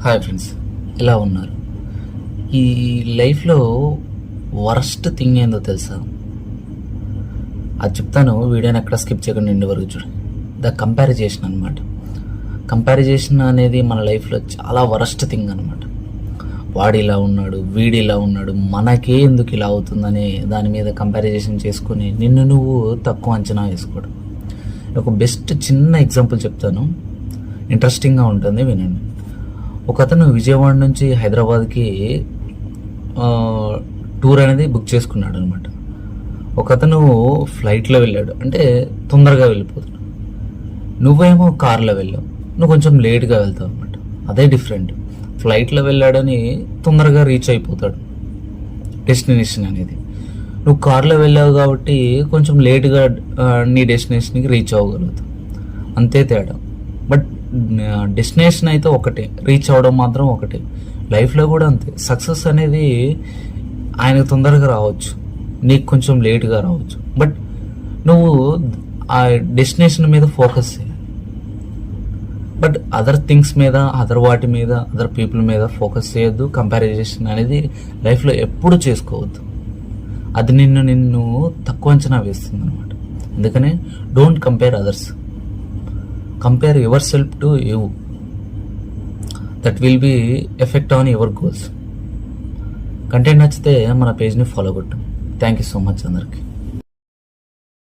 Hi friends, ఎలా ఉన్నారు? ఈ లైఫ్లో వరస్ట్ థింగ్ ఏందో తెలుసా? అది చెప్తాను, వీడియోని ఎక్కడ స్కిప్ చేయకుండా ఎండ్ వరకు చూడండి. కంపారిజేషన్ అనమాట. కంపారిజేషన్ అనేది మన లైఫ్లో చాలా వరస్ట్ థింగ్ అనమాట. వాడు ఇలా ఉన్నాడు, వీడు ఇలా ఉన్నాడు, మనకే ఎందుకు ఇలా అవుతుందని దాని మీద కంపారిజేషన్ చేసుకుని నిన్ను నువ్వు తక్కువ అంచనా వేసుకోవడం. ఒక బెస్ట్ చిన్న ఎగ్జాంపుల్ చెప్తాను, ఇంట్రెస్టింగ్గా ఉంటుంది, వినండి. ఒక అతను విజయవాడ నుంచి హైదరాబాద్కి టూర్ అనేది బుక్ చేసుకున్నాడు అనమాట. ఒక అతను ఫ్లైట్లో వెళ్ళాడు, అంటే తొందరగా వెళ్ళిపోతాడు. నువ్వేమో కార్లో వెళ్ళావు, నువ్వు కొంచెం లేట్గా వెళ్తావు అనమాట. అదే డిఫరెంట్. ఫ్లైట్లో వెళ్ళాడని తొందరగా రీచ్ అయిపోతాడు డెస్టినేషన్ అనేది. నువ్వు కార్లో వెళ్ళావు కాబట్టి కొంచెం లేట్గా నీ డెస్టినేషన్కి రీచ్ అవ్వగలుగుతావు, అంతే తేడా. బట్ డెస్టినేషన్ అయితే ఒకటే, రీచ్ అవ్వడం మాత్రం ఒకటే. లైఫ్లో కూడా అంతే. సక్సెస్ అనేది ఆయనకు తొందరగా రావచ్చు, నీకు కొంచెం లేట్గా రావచ్చు. బట్ నువ్వు ఆ డెస్టినేషన్ మీద ఫోకస్ చేయాలి. బట్ అదర్ థింగ్స్ మీద, అదర్ వాటి మీద, అదర్ పీపుల్ మీద ఫోకస్ చేయొద్దు. కంపారిజేషన్ అనేది లైఫ్లో ఎప్పుడు చేసుకోవద్దు. అది నిన్ను తక్కువ అంచనా వేస్తుంది అనమాట. అందుకనే don't compare others, compare yourself to you. That will be effect on your goals. Content నచ్చితే మన పేజ్ని ఫాలో కొట్టు. థ్యాంక్ యూ సో మచ్ అందరికీ.